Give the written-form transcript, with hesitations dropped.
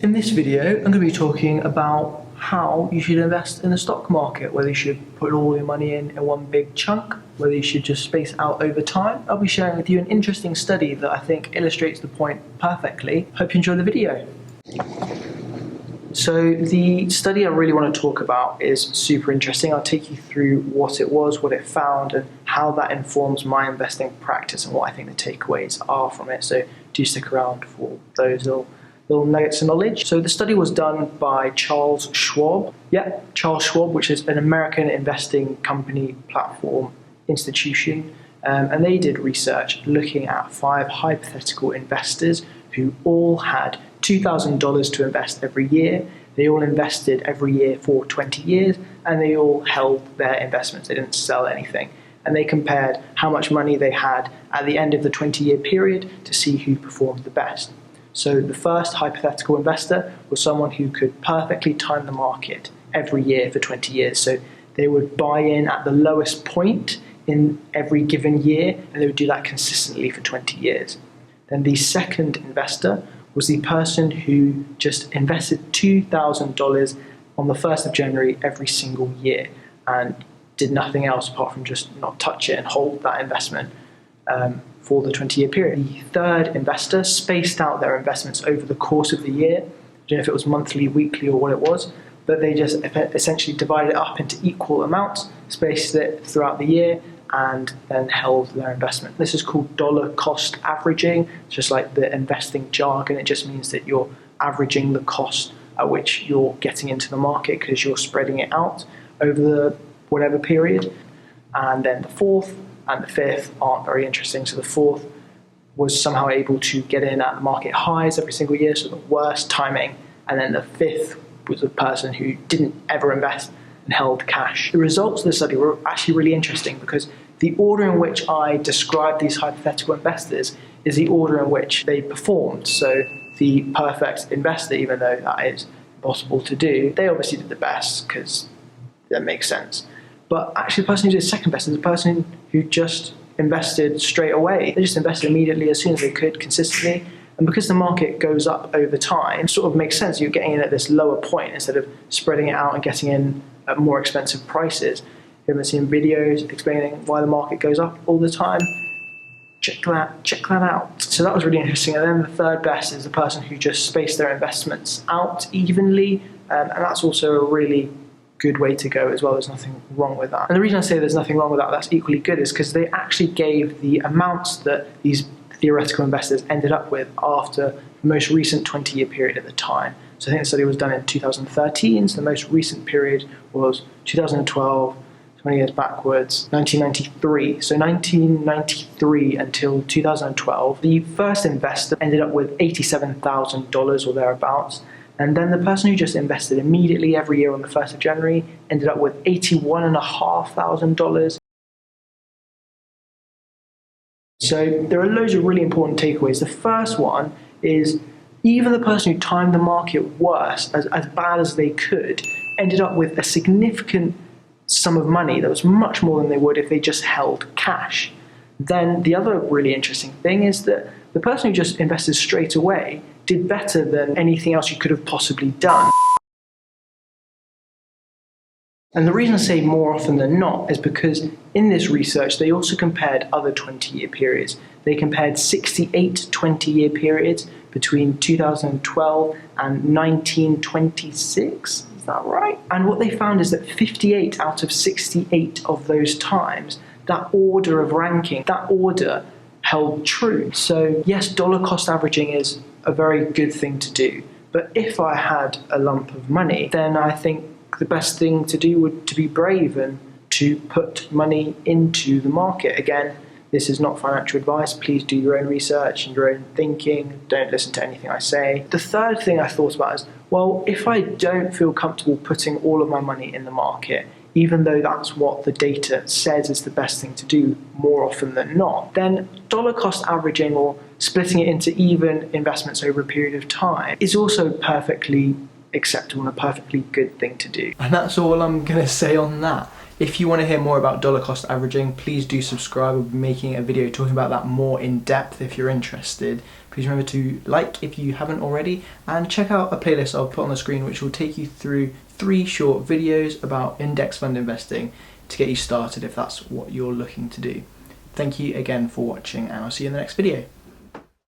In this video, I'm going to be talking about how you should invest in the stock market, whether you should put all your money in one big chunk, whether you should just space out over time. I'll be sharing with you an interesting study that I think illustrates the point perfectly. Hope you enjoy the video. So the study I really want to talk about is super interesting. I'll take you through what it was, what it found, and how that informs my investing practice and what I think the takeaways are from it. So do stick around for those little nuggets of knowledge. So the study was done by Charles Schwab. Yeah, Charles Schwab, which is an American investing company platform institution. And they did research looking at 5 hypothetical investors who all had $2,000 to invest every year. They all invested every year for 20 years, and they all held their investments. They didn't sell anything. And they compared how much money they had at the end of the 20-year period to see who performed the best. So the first hypothetical investor was someone who could perfectly time the market every year for 20 years. So they would buy in at the lowest point in every given year, and they would do that consistently for 20 years. Then the second investor was the person who just invested $2,000 on the 1st of January every single year and did nothing else apart from just not touch it and hold that investment for the 20-year period. The third investor spaced out their investments over the course of the year. I don't know if it was monthly, weekly, or what it was, but they just essentially divided it up into equal amounts, spaced it throughout the year, and then held their investment. This is called dollar cost averaging, just like the investing jargon. It just means that you're averaging the cost at which you're getting into the market because you're spreading it out over the whatever period. And then the fourth and the fifth aren't very interesting. So the fourth was somehow able to get in at market highs every single year, so the worst timing. And then the fifth was a person who didn't ever invest and held cash. The results of the study were actually really interesting because the order in which I described these hypothetical investors is the order in which they performed. So the perfect investor, even though that is impossible to do, they obviously did the best because that makes sense. But actually the person who did second best is the person who just invested straight away. They just invested immediately as soon as they could, consistently. And because the market goes up over time, it sort of makes sense. You're getting in at this lower point instead of spreading it out and getting in at more expensive prices. You haven't seen videos explaining why the market goes up all the time? Check that out. So that was really interesting. And then the third best is the person who just spaced their investments out evenly. And that's also a really good way to go as well. There's nothing wrong with that. And the reason I say there's nothing wrong with that, that's equally good, is because they actually gave the amounts that these theoretical investors ended up with after the most recent 20-year period at the time. So I think the study was done in 2013, so the most recent period was 2012, 20 years backwards, 1993. So 1993 until 2012, the first investor ended up with $87,000 or thereabouts. And then the person who just invested immediately every year on the 1st of January ended up with $81,500. So there are loads of really important takeaways. The first one is even the person who timed the market worse, as bad as they could, ended up with a significant sum of money that was much more than they would if they just held cash. Then the other really interesting thing is that the person who just invested straight away did better than anything else you could have possibly done. And the reason I say more often than not is because in this research they also compared other 20-year periods. They compared 68 20-year periods between 2012 and 1926. Is that right? And what they found is that 58 out of 68 of those times, that order of ranking, that order held true. So yes, dollar cost averaging is a very good thing to do. But if I had a lump of money, then I think the best thing to do would to be brave and to put money into the market. Again, this is not financial advice. Please do your own research and your own thinking. Don't listen to anything I say. The third thing I thought about is, well, if I don't feel comfortable putting all of my money in the market, even though that's what the data says is the best thing to do more often than not, then dollar cost averaging or splitting it into even investments over a period of time is also perfectly acceptable and a perfectly good thing to do. And that's all I'm going to say on that. If you want to hear more about dollar cost averaging, please do subscribe. We'll be making a video talking about that more in depth if you're interested. Please remember to like if you haven't already, and check out a playlist I'll put on the screen which will take you through 3 short videos about index fund investing to get you started if that's what you're looking to do. Thank you again for watching, and I'll see you in the next video.